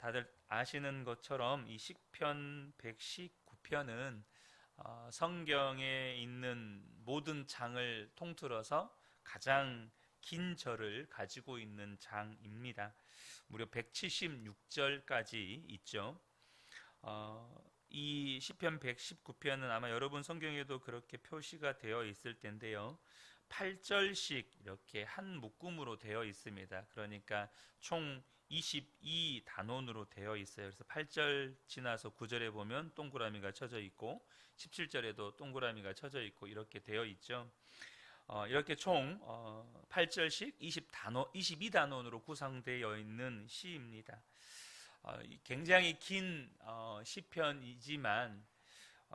다들 아시는 것처럼 이 시편 119편은 성경에 있는 모든 장을 통틀어서 가장 긴 절을 가지고 있는 장입니다. 무려 176절까지 있죠. 이 시편 119편은 아마 여러분 성경에도 그렇게 표시가 되어 있을 텐데요. 8절씩 이렇게 한 묶음으로 되어 있습니다. 그러니까 총 22단원으로 되어 있어요. 그래서 8절 지나서 9절에 보면 동그라미가 쳐져 있고 17절에도 동그라미가 쳐져 있고 이렇게 되어 있죠. 이렇게 총 8절씩 22단원으로 구성되어 있는 시입니다. 굉장히 긴 시편이지만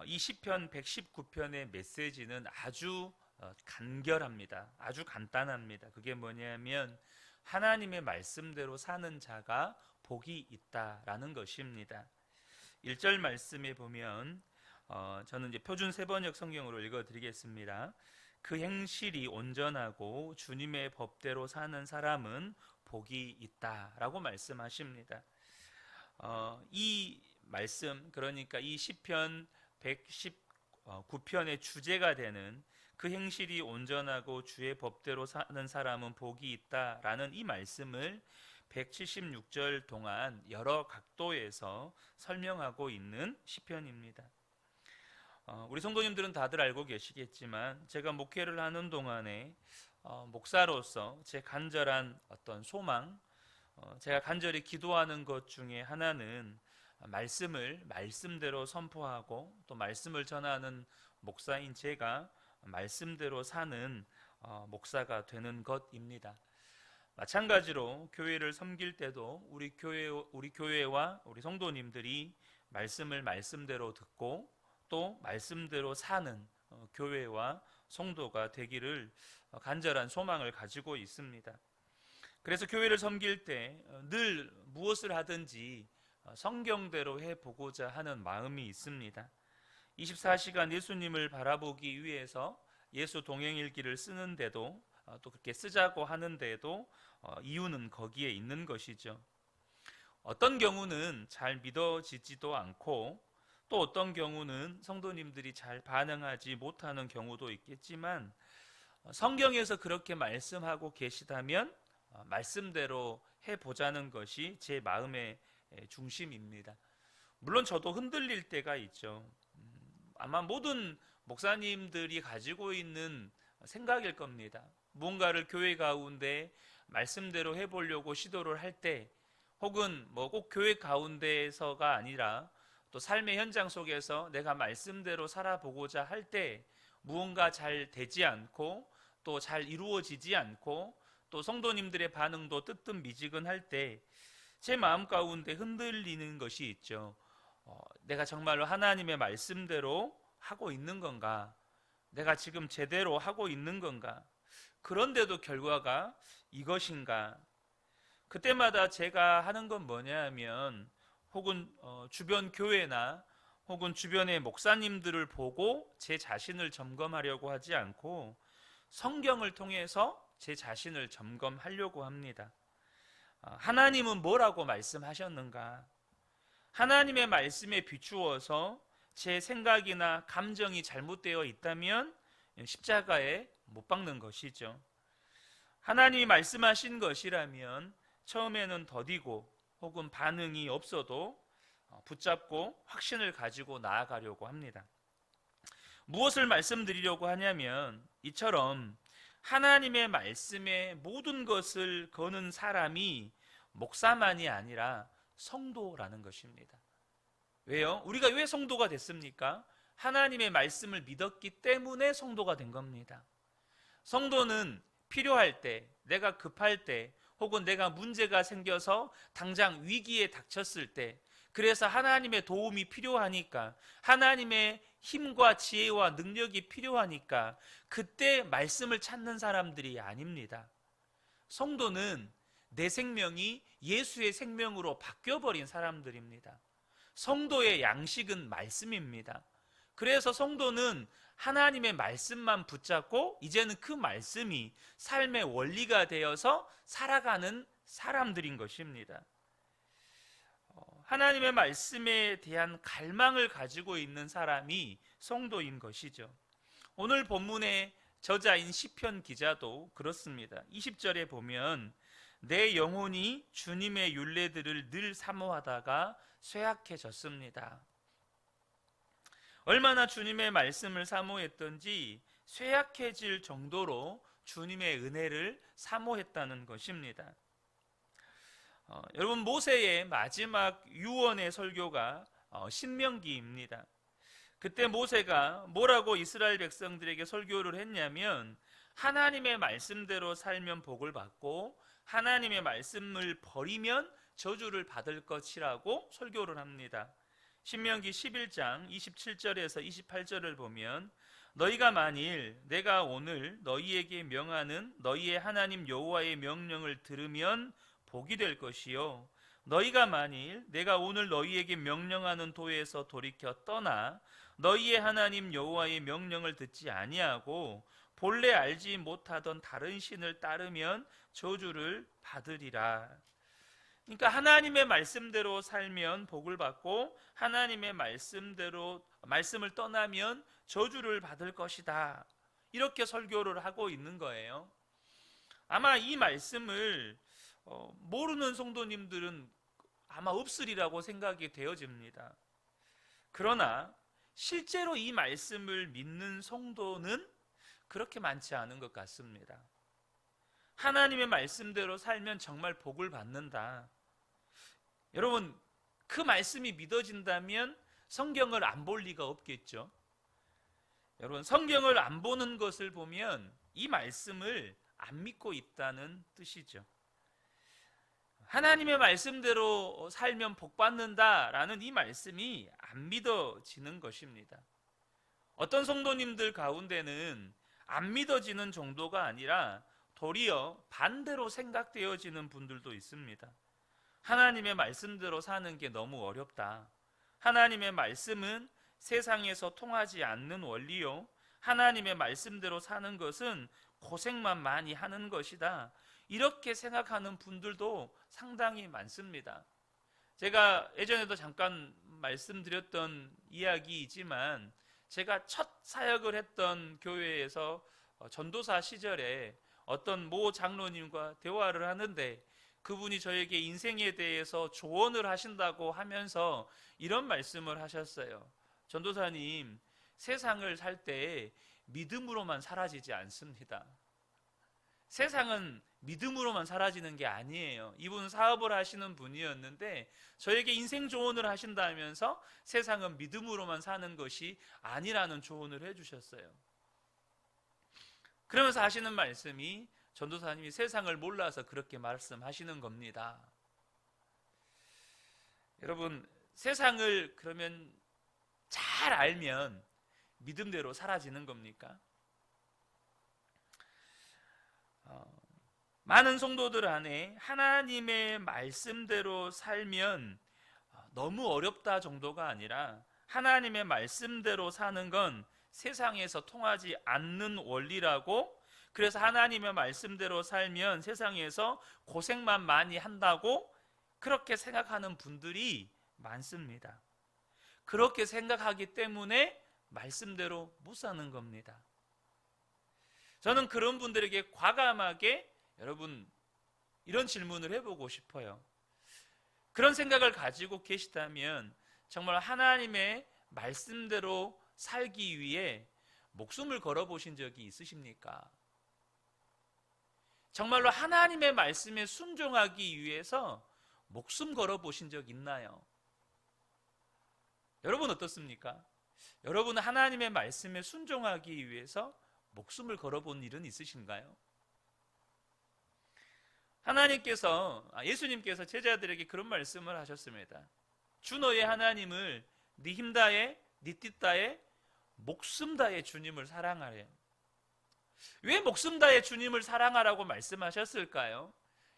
이 시편 119편의 메시지는 아주 간결합니다. 아주 간단합니다. 그게 뭐냐면 하나님의 말씀대로 사는 자가 복이 있다라는 것입니다. 1절 말씀에 보면 저는 이제 표준 세번역 성경으로 읽어드리겠습니다. 그 행실이 온전하고 주님의 법대로 사는 사람은 복이 있다라고 말씀하십니다. 이 말씀, 그러니까 이 시편 119편의 주제가 되는 그 행실이 온전하고 주의 법대로 사는 사람은 복이 있다라는 이 말씀을 176절 동안 여러 각도에서 설명하고 있는 시편입니다. 우리 성도님들은 다들 알고 계시겠지만 제가 목회를 하는 동안에 목사로서 제 간절한 어떤 소망, 제가 간절히 기도하는 것 중에 하나는 말씀을 말씀대로 선포하고 또 말씀을 전하는 목사인 제가 말씀대로 사는 목사가 되는 것입니다. 마찬가지로 교회를 섬길 때도 우리 교회와 우리 성도님들이 말씀을 말씀대로 듣고 또 말씀대로 사는 교회와 성도가 되기를 간절한 소망을 가지고 있습니다. 그래서 교회를 섬길 때 늘 무엇을 하든지 성경대로 해보고자 하는 마음이 있습니다. 24시간 예수님을 바라보기 위해서 예수 동행일기를 쓰는데도 또 그렇게 쓰자고 하는데도 이유는 거기에 있는 것이죠. 어떤 경우는 잘 믿어지지도 않고 또 어떤 경우는 성도님들이 잘 반응하지 못하는 경우도 있겠지만 성경에서 그렇게 말씀하고 계시다면 말씀대로 해보자는 것이 제 마음의 중심입니다. 물론 저도 흔들릴 때가 있죠. 아마 모든 목사님들이 가지고 있는 생각일 겁니다. 무언가를 교회 가운데 말씀대로 해보려고 시도를 할 때, 혹은 뭐 꼭 교회 가운데에서가 아니라 또 삶의 현장 속에서 내가 말씀대로 살아보고자 할 때 무언가 잘 되지 않고 또 잘 이루어지지 않고 또 성도님들의 반응도 뜨뜻미지근할 때 제 마음 가운데 흔들리는 것이 있죠. 내가 정말로 하나님의 말씀대로 하고 있는 건가? 내가 지금 제대로 하고 있는 건가? 그런데도 결과가 이것인가? 그때마다 제가 하는 건 뭐냐 하면 혹은 주변 교회나 혹은 주변의 목사님들을 보고 제 자신을 점검하려고 하지 않고 성경을 통해서 제 자신을 점검하려고 합니다. 하나님은 뭐라고 말씀하셨는가? 하나님의 말씀에 비추어서 제 생각이나 감정이 잘못되어 있다면 십자가에 못 박는 것이죠. 하나님이 말씀하신 것이라면 처음에는 더디고 혹은 반응이 없어도 붙잡고 확신을 가지고 나아가려고 합니다. 무엇을 말씀드리려고 하냐면 이처럼 하나님의 말씀에 모든 것을 거는 사람이 목사만이 아니라 성도라는 것입니다. 왜요? 우리가 왜 성도가 됐습니까? 하나님의 말씀을 믿었기 때문에 성도가 된 겁니다. 성도는 필요할 때, 내가 급할 때, 혹은 내가 문제가 생겨서 당장 위기에 닥쳤을 때, 그래서 하나님의 도움이 필요하니까, 하나님의 힘과 지혜와 능력이 필요하니까 그때 말씀을 찾는 사람들이 아닙니다. 성도는 내 생명이 예수의 생명으로 바뀌어버린 사람들입니다. 성도의 양식은 말씀입니다. 그래서 성도는 하나님의 말씀만 붙잡고 이제는 그 말씀이 삶의 원리가 되어서 살아가는 사람들인 것입니다. 하나님의 말씀에 대한 갈망을 가지고 있는 사람이 성도인 것이죠. 오늘 본문의 저자인 시편 기자도 그렇습니다. 20절에 보면 내 영혼이 주님의 율례들을 늘 사모하다가 쇠약해졌습니다. 얼마나 주님의 말씀을 사모했던지 쇠약해질 정도로 주님의 은혜를 사모했다는 것입니다. 여러분, 모세의 마지막 유언의 설교가 신명기입니다. 그때 모세가 뭐라고 이스라엘 백성들에게 설교를 했냐면 하나님의 말씀대로 살면 복을 받고 하나님의 말씀을 버리면 저주를 받을 것이라고 설교를 합니다. 신명기 11장 27절에서 28절을 보면 너희가 만일 내가 오늘 너희에게 명하는 너희의 하나님 여호와의 명령을 들으면 복이 될 것이요 너희가 만일 내가 오늘 너희에게 명령하는 도에서 돌이켜 떠나 너희의 하나님 여호와의 명령을 듣지 아니하고 본래 알지 못하던 다른 신을 따르면 저주를 받으리라. 그러니까 하나님의 말씀대로 살면 복을 받고 하나님의 말씀을 떠나면 저주를 받을 것이다. 이렇게 설교를 하고 있는 거예요. 아마 이 말씀을 모르는 성도님들은 아마 없으리라고 생각이 되어집니다. 그러나 실제로 이 말씀을 믿는 성도는 그렇게 많지 않은 것 같습니다. 하나님의 말씀대로 살면 정말 복을 받는다. 여러분, 그 말씀이 믿어진다면 성경을 안 볼 리가 없겠죠. 여러분, 성경을 안 보는 것을 보면 이 말씀을 안 믿고 있다는 뜻이죠. 하나님의 말씀대로 살면 복 받는다라는 이 말씀이 안 믿어지는 것입니다. 어떤 성도님들 가운데는 안 믿어지는 정도가 아니라 도리어 반대로 생각되어지는 분들도 있습니다. 하나님의 말씀대로 사는 게 너무 어렵다. 하나님의 말씀은 세상에서 통하지 않는 원리요. 하나님의 말씀대로 사는 것은 고생만 많이 하는 것이다. 이렇게 생각하는 분들도 상당히 많습니다. 제가 예전에도 잠깐 말씀드렸던 이야기이지만 제가 첫 사역을 했던 교회에서 전도사 시절에 어떤 모 장로님과 대화를 하는데 그분이 저에게 인생에 대해서 조언을 하신다고 하면서 이런 말씀을 하셨어요. 전도사님, 세상을 살 때 믿음으로만 사라지지 않습니다. 세상은 믿음으로만 사라지는 게 아니에요. 이분 사업을 하시는 분이었는데 저에게 인생 조언을 하신다면서 세상은 믿음으로만 사는 것이 아니라는 조언을 해주셨어요. 그러면서 하시는 말씀이 전도사님이 세상을 몰라서 그렇게 말씀하시는 겁니다. 여러분, 세상을 그러면 잘 알면 믿음대로 사라지는 겁니까? 많은 성도들 안에 하나님의 말씀대로 살면 너무 어렵다 정도가 아니라 하나님의 말씀대로 사는 건 세상에서 통하지 않는 원리라고, 그래서 하나님의 말씀대로 살면 세상에서 고생만 많이 한다고 그렇게 생각하는 분들이 많습니다. 그렇게 생각하기 때문에 말씀대로 못 사는 겁니다. 저는 그런 분들에게 과감하게 여러분 이런 질문을 해보고 싶어요. 그런 생각을 가지고 계시다면 정말 하나님의 말씀대로 살기 위해 목숨을 걸어보신 적이 있으십니까? 정말로 하나님의 말씀에 순종하기 위해서 목숨 걸어보신 적 있나요? 여러분 어떻습니까? 여러분은 하나님의 말씀에 순종하기 위해서 목숨을 걸어본 일은 있으신가요? 예수님께서 제자들에게 그런 말씀을 하셨습니다. 주 너의 하나님을 네 힘 다해 네 뜻 다해 목숨 다해 주님을 사랑하래. 왜 목숨 다해 주님을 사랑하라고 말씀하셨을까요?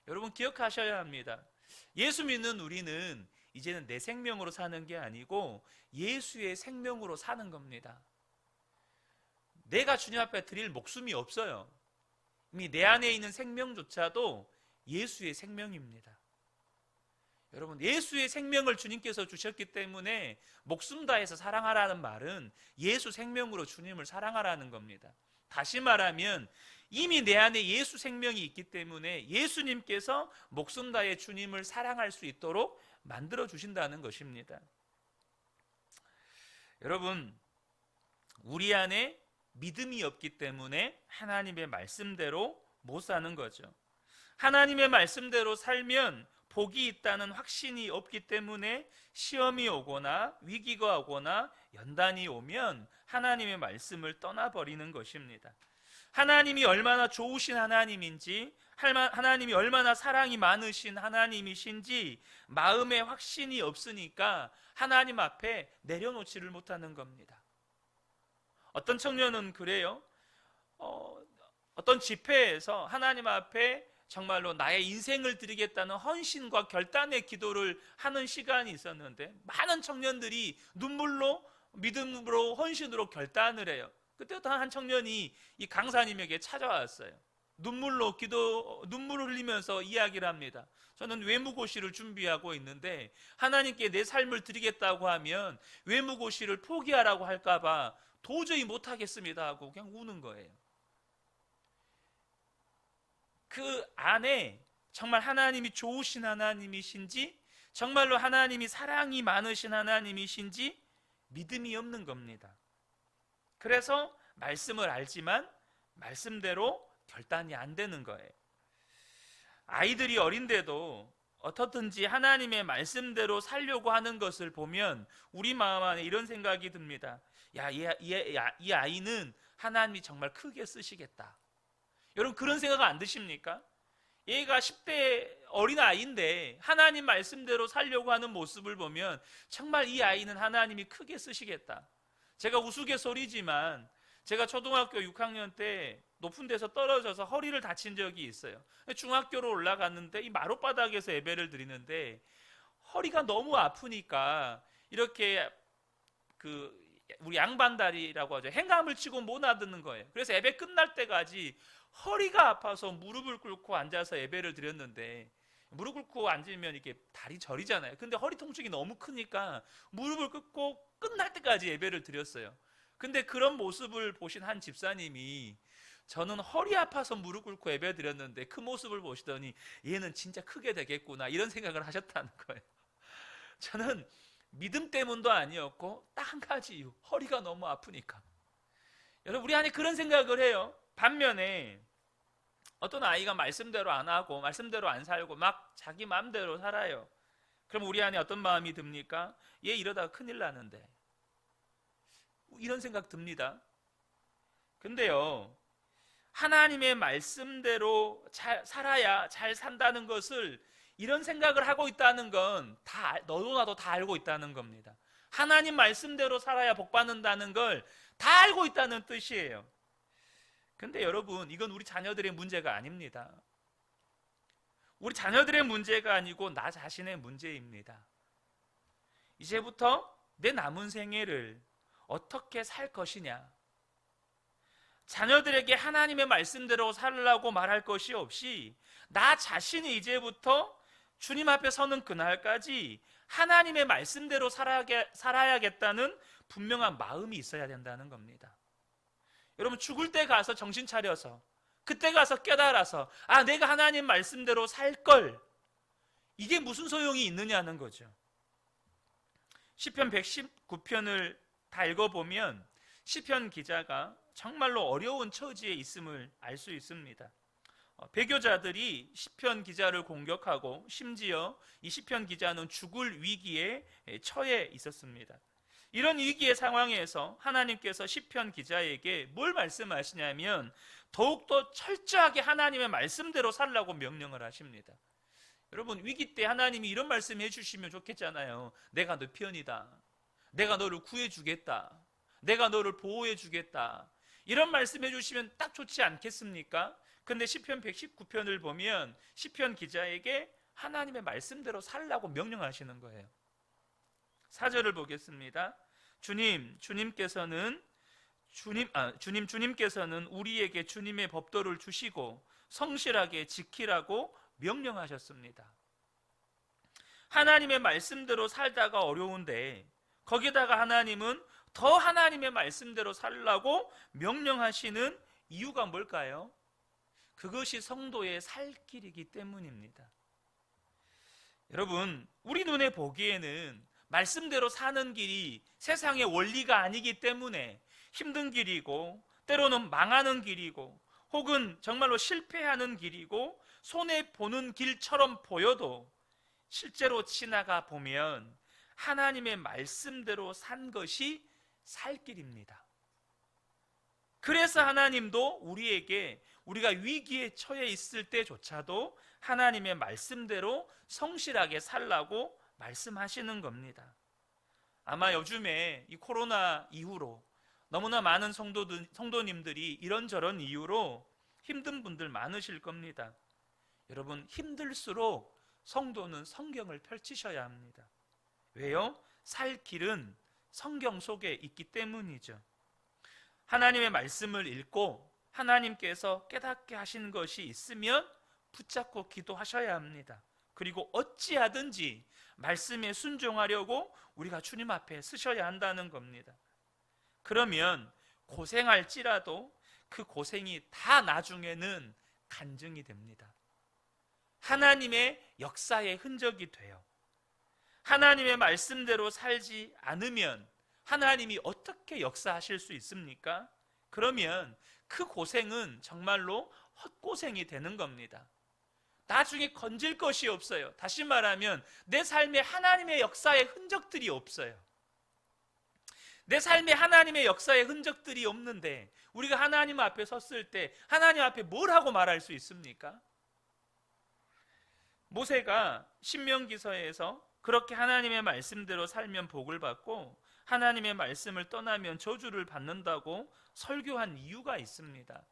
여러분 기억하셔야 합니다. 예수 믿는 우리는 이제는 내 생명으로 사는 게 아니고 예수의 생명으로 사는 겁니다. 내가 주님 앞에 드릴 목숨이 없어요. 이미 내 안에 있는 생명조차도 예수의 생명입니다. 여러분, 예수의 생명을 주님께서 주셨기 때문에 목숨 다해서 사랑하라는 말은 예수 생명으로 주님을 사랑하라는 겁니다. 다시 말하면 이미 내 안에 예수 생명이 있기 때문에 예수님께서 목숨 다해 주님을 사랑할 수 있도록 만들어 주신다는 것입니다. 여러분, 우리 안에 믿음이 없기 때문에 하나님의 말씀대로 못 사는 거죠. 하나님의 말씀대로 살면 복이 있다는 확신이 없기 때문에 시험이 오거나 위기가 오거나 연단이 오면 하나님의 말씀을 떠나버리는 것입니다. 하나님이 얼마나 좋으신 하나님인지, 하나님이 얼마나 사랑이 많으신 하나님이신지 마음에 확신이 없으니까 하나님 앞에 내려놓지를 못하는 겁니다. 어떤 청년은 그래요. 어떤 집회에서 하나님 앞에 정말로 나의 인생을 드리겠다는 헌신과 결단의 기도를 하는 시간이 있었는데 많은 청년들이 눈물로, 믿음으로, 헌신으로 결단을 해요. 그때 한 청년이 이 강사님에게 찾아왔어요. 눈물을 흘리면서 이야기를 합니다. 저는 외무고시를 준비하고 있는데 하나님께 내 삶을 드리겠다고 하면 외무고시를 포기하라고 할까봐 도저히 못하겠습니다 하고 그냥 우는 거예요. 그 안에 정말 하나님이 좋으신 하나님이신지, 정말로 하나님이 사랑이 많으신 하나님이신지 믿음이 없는 겁니다. 그래서 말씀을 알지만 말씀대로 결단이 안 되는 거예요. 아이들이 어린데도 어떻든지 하나님의 말씀대로 살려고 하는 것을 보면 우리 마음 안에 이런 생각이 듭니다. 이 아이는 하나님이 정말 크게 쓰시겠다. 여러분, 그런 생각 안 드십니까? 얘가 10대 어린아이인데 하나님 말씀대로 살려고 하는 모습을 보면 정말 이 아이는 하나님이 크게 쓰시겠다. 제가 우스갯소리지만 제가 초등학교 6학년 때 높은 데서 떨어져서 허리를 다친 적이 있어요. 중학교로 올라갔는데 이 마룻바닥에서 예배를 드리는데 허리가 너무 아프니까 이렇게 우리 양반다리라고 하죠. 행감을 치고 못 알아듣는 거예요. 그래서 예배 끝날 때까지 허리가 아파서 무릎을 꿇고 앉아서 예배를 드렸는데, 무릎 꿇고 앉으면 이렇게 다리 저리잖아요. 근데 허리 통증이 너무 크니까 무릎을 꿇고 끝날 때까지 예배를 드렸어요. 근데 그런 모습을 보신 한 집사님이 저는 허리 아파서 무릎 꿇고 예배 드렸는데 그 모습을 보시더니 얘는 진짜 크게 되겠구나 이런 생각을 하셨다는 거예요. 저는 믿음 때문도 아니었고 딱 한 가지 이유, 허리가 너무 아프니까. 여러분, 우리 안에 그런 생각을 해요. 반면에 어떤 아이가 말씀대로 안 하고 말씀대로 안 살고 막 자기 마음대로 살아요. 그럼 우리 안에 어떤 마음이 듭니까? 얘 이러다가 큰일 나는데, 이런 생각 듭니다. 근데요, 하나님의 말씀대로 잘 살아야 잘 산다는 것을, 이런 생각을 하고 있다는 건 다 너도 나도 다 알고 있다는 겁니다. 하나님 말씀대로 살아야 복 받는다는 걸 다 알고 있다는 뜻이에요. 근데 여러분, 이건 우리 자녀들의 문제가 아닙니다. 우리 자녀들의 문제가 아니고 나 자신의 문제입니다. 이제부터 내 남은 생애를 어떻게 살 것이냐, 자녀들에게 하나님의 말씀대로 살라고 말할 것이 없이 나 자신이 이제부터 주님 앞에 서는 그날까지 하나님의 말씀대로 살아야겠다는 분명한 마음이 있어야 된다는 겁니다. 여러분, 죽을 때 가서 정신 차려서, 그때 가서 깨달아서 내가 하나님 말씀대로 살 걸, 이게 무슨 소용이 있느냐는 거죠. 시편 119편을 다 읽어보면 시편 기자가 정말로 어려운 처지에 있음을 알 수 있습니다. 배교자들이 시편 기자를 공격하고 심지어 이 시편 기자는 죽을 위기에 처해 있었습니다. 이런 위기의 상황에서 하나님께서 시편 기자에게 뭘 말씀하시냐면 더욱더 철저하게 하나님의 말씀대로 살라고 명령을 하십니다. 여러분, 위기 때 하나님이 이런 말씀 해주시면 좋겠잖아요. 내가 너 편이다. 내가 너를 구해주겠다. 내가 너를 보호해주겠다. 이런 말씀 해주시면 딱 좋지 않겠습니까? 근데 시편 119편을 보면 시편 기자에게 하나님의 말씀대로 살라고 명령하시는 거예요. 4절을 보겠습니다. 주님께서는 우리에게 주님의 법도를 주시고 성실하게 지키라고 명령하셨습니다. 하나님의 말씀대로 살다가 어려운데 거기다가 하나님은 더 하나님의 말씀대로 살라고 명령하시는 이유가 뭘까요? 그것이 성도의 살 길이기 때문입니다. 여러분, 우리 눈에 보기에는 말씀대로 사는 길이 세상의 원리가 아니기 때문에 힘든 길이고 때로는 망하는 길이고 혹은 정말로 실패하는 길이고 손해보는 길처럼 보여도 실제로 지나가 보면 하나님의 말씀대로 산 것이 살 길입니다. 그래서 하나님도 우리에게 우리가 위기에 처해 있을 때조차도 하나님의 말씀대로 성실하게 살라고 말씀하시는 겁니다. 아마 요즘에 이 코로나 이후로 너무나 많은 성도님들이 이런저런 이유로 힘든 분들 많으실 겁니다. 여러분, 힘들수록 성도는 성경을 펼치셔야 합니다. 왜요? 살 길은 성경 속에 있기 때문이죠. 하나님의 말씀을 읽고 하나님께서 깨닫게 하신 것이 있으면 붙잡고 기도하셔야 합니다. 그리고 어찌하든지 말씀에 순종하려고 우리가 주님 앞에 서셔야 한다는 겁니다. 그러면 고생할지라도 그 고생이 다 나중에는 간증이 됩니다. 하나님의 역사의 흔적이 돼요. 하나님의 말씀대로 살지 않으면 하나님이 어떻게 역사하실 수 있습니까? 그러면 그 고생은 정말로 헛고생이 되는 겁니다. 나중에 건질 것이 없어요. 다시 말하면 내 삶에 하나님의 역사의 흔적들이 없어요. 내 삶에 하나님의 역사의 흔적들이 없는데 우리가 하나님 앞에 섰을 때 하나님 앞에 뭘 하고 말할 수 있습니까? 모세가 신명기서에서 그렇게 하나님의 말씀대로 살면 복을 받고 하나님의 말씀을 떠나면 저주를 받는다고 설교한 이유가 있습니다.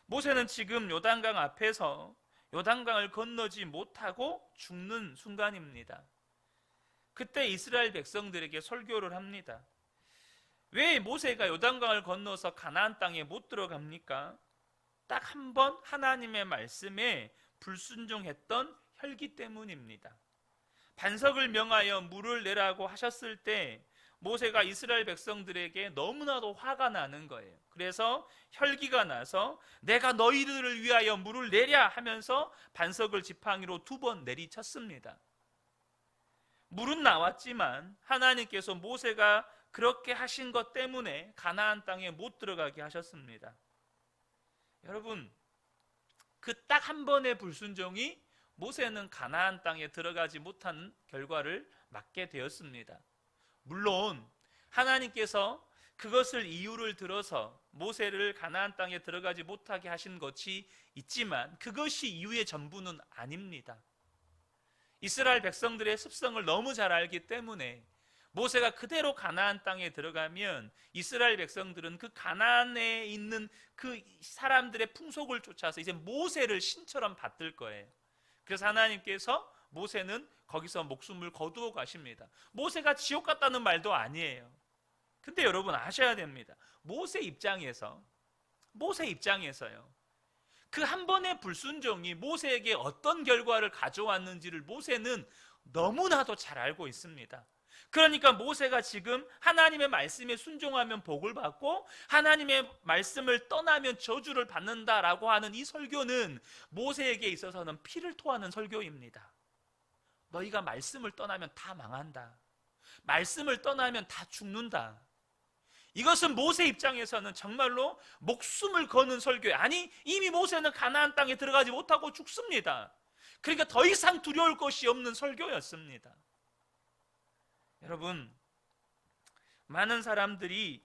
모세는 지금 요단강 앞에서 요단강을 건너지 못하고 죽는 순간입니다. 그때 이스라엘 백성들에게 설교를 합니다. 왜 모세가 요단강을 건너서 가나안 땅에 못 들어갑니까? 딱 한 번 하나님의 말씀에 불순종했던 혈기 때문입니다. 반석을 명하여 물을 내라고 하셨을 때 모세가 이스라엘 백성들에게 너무나도 화가 나는 거예요. 그래서 혈기가 나서 내가 너희들을 위하여 물을 내랴 하면서 반석을 지팡이로 2번 내리쳤습니다. 물은 나왔지만 하나님께서 모세가 그렇게 하신 것 때문에 가나안 땅에 못 들어가게 하셨습니다. 여러분, 그 딱 한 번의 불순종이 모세는 가나안 땅에 들어가지 못한 결과를 맞게 되었습니다. 물론 하나님께서 그것을 이유를 들어서 모세를 가나안 땅에 들어가지 못하게 하신 것이 있지만 그것이 이유의 전부는 아닙니다. 이스라엘 백성들의 습성을 너무 잘 알기 때문에 모세가 그대로 가나안 땅에 들어가면 이스라엘 백성들은 그 가나안에 있는 그 사람들의 풍속을 쫓아서 이제 모세를 신처럼 받들 거예요. 그래서 하나님께서 모세는 거기서 목숨을 거두어 가십니다. 모세가 지옥 갔다는 말도 아니에요. 근데 여러분 아셔야 됩니다. 모세 입장에서요, 그 한 번의 불순종이 모세에게 어떤 결과를 가져왔는지를 모세는 너무나도 잘 알고 있습니다. 그러니까 모세가 지금 하나님의 말씀에 순종하면 복을 받고 하나님의 말씀을 떠나면 저주를 받는다라고 하는 이 설교는 모세에게 있어서는 피를 토하는 설교입니다. 너희가 말씀을 떠나면 다 망한다. 말씀을 떠나면 다 죽는다. 이것은 모세 입장에서는 정말로 목숨을 거는 설교예요. 아니, 이미 모세는 가나안 땅에 들어가지 못하고 죽습니다. 그러니까 더 이상 두려울 것이 없는 설교였습니다. 여러분, 많은 사람들이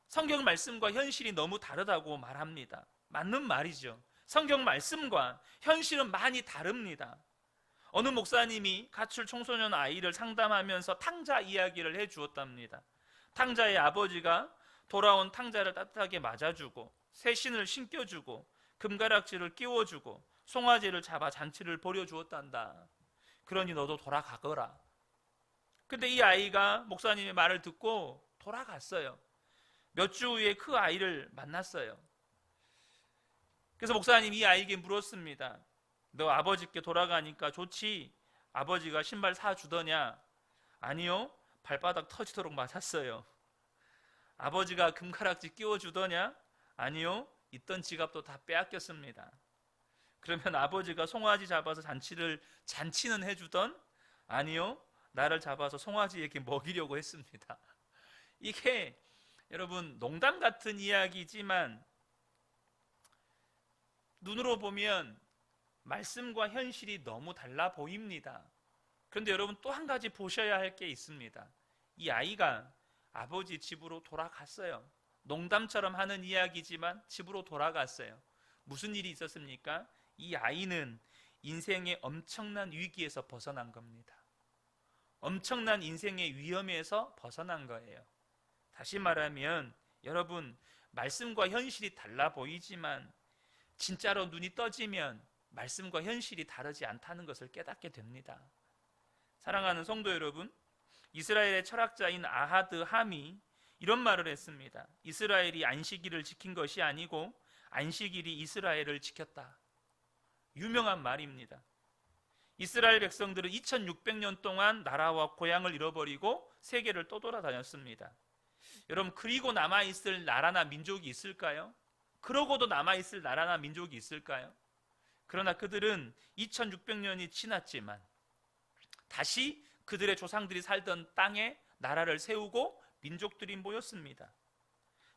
성경 말씀과 현실이 너무 다르다고 말합니다. 맞는 말이죠. 성경 말씀과 현실은 많이 다릅니다. 어느 목사님이 가출 청소년 아이를 상담하면서 탕자 이야기를 해주었답니다. 탕자의 아버지가 돌아온 탕자를 따뜻하게 맞아주고 새신을 신겨주고 금가락지를 끼워주고 송아지를 잡아 잔치를 벌여주었단다. 그러니 너도 돌아가거라. 근데 이 아이가 목사님의 말을 듣고 돌아갔어요. 몇 주 후에 그 아이를 만났어요. 그래서 목사님이 이 아이에게 물었습니다. 너 아버지께 돌아가니까 좋지? 아버지가 신발 사주더냐? 아니요. 발바닥 터지도록 맞았어요. 아버지가 금가락지 끼워주더냐? 아니요. 있던 지갑도 다 빼앗겼습니다. 그러면 아버지가 송아지 잡아서 잔치는 해주던? 아니요. 나를 잡아서 송아지에게 먹이려고 했습니다. 이게 여러분 농담 같은 이야기지만 눈으로 보면 말씀과 현실이 너무 달라 보입니다. 그런데 여러분 또 한 가지 보셔야 할 게 있습니다. 이 아이가 아버지 집으로 돌아갔어요. 농담처럼 하는 이야기지만 집으로 돌아갔어요. 무슨 일이 있었습니까? 이 아이는 인생의 엄청난 위기에서 벗어난 겁니다. 엄청난 인생의 위험에서 벗어난 거예요. 다시 말하면 여러분 말씀과 현실이 달라 보이지만 진짜로 눈이 떠지면 말씀과 현실이 다르지 않다는 것을 깨닫게 됩니다. 사랑하는 성도 여러분, 이스라엘의 철학자인 아하드 함이 이런 말을 했습니다. 이스라엘이 안식일을 지킨 것이 아니고 안식일이 이스라엘을 지켰다. 유명한 말입니다. 이스라엘 백성들은 2600년 동안 나라와 고향을 잃어버리고 세계를 떠돌아다녔습니다. 여러분, 그리고 남아있을 나라나 민족이 있을까요? 그러고도 남아있을 나라나 민족이 있을까요? 그러나 그들은 2600년이 지났지만 다시 그들의 조상들이 살던 땅에 나라를 세우고 민족들이 모였습니다.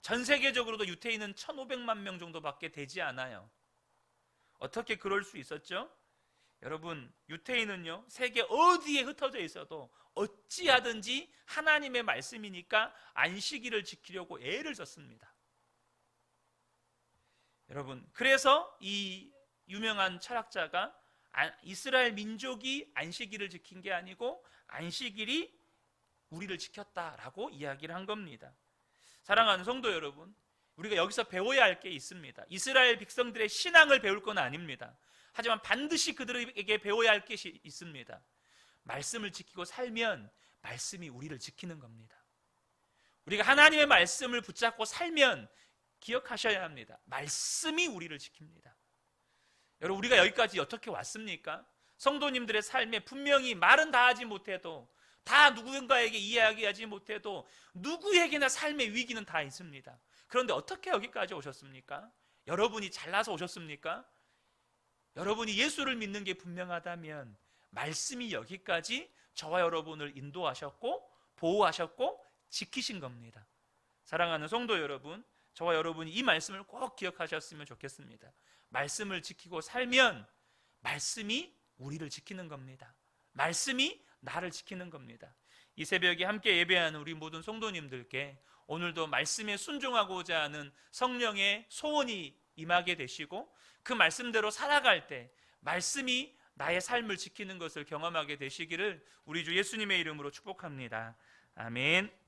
전 세계적으로도 유태인은 1500만 명 정도밖에 되지 않아요. 어떻게 그럴 수 있었죠? 여러분, 유태인은요 세계 어디에 흩어져 있어도 어찌하든지 하나님의 말씀이니까 안식일을 지키려고 애를 썼습니다. 여러분, 그래서 이 유명한 철학자가 이스라엘 민족이 안식일을 지킨 게 아니고 안식일이 우리를 지켰다라고 이야기를 한 겁니다. 사랑하는 성도 여러분, 우리가 여기서 배워야 할 게 있습니다. 이스라엘 백성들의 신앙을 배울 건 아닙니다. 하지만 반드시 그들에게 배워야 할 것이 있습니다. 말씀을 지키고 살면 말씀이 우리를 지키는 겁니다. 우리가 하나님의 말씀을 붙잡고 살면 기억하셔야 합니다. 말씀이 우리를 지킵니다. 여러분, 우리가 여기까지 어떻게 왔습니까? 성도님들의 삶에 분명히 말은 다 하지 못해도, 다 누군가에게 이야기하지 못해도 누구에게나 삶의 위기는 다 있습니다. 그런데 어떻게 여기까지 오셨습니까? 여러분이 잘나서 오셨습니까? 여러분이 예수를 믿는 게 분명하다면 말씀이 여기까지 저와 여러분을 인도하셨고 보호하셨고 지키신 겁니다. 사랑하는 성도 여러분, 저와 여러분이 이 말씀을 꼭 기억하셨으면 좋겠습니다. 말씀을 지키고 살면 말씀이 우리를 지키는 겁니다. 말씀이 나를 지키는 겁니다. 이 새벽에 함께 예배하는 우리 모든 성도님들께 오늘도 말씀에 순종하고자 하는 성령의 소원이 임하게 되시고 그 말씀대로 살아갈 때 말씀이 나의 삶을 지키는 것을 경험하게 되시기를 우리 주 예수님의 이름으로 축복합니다. 아멘.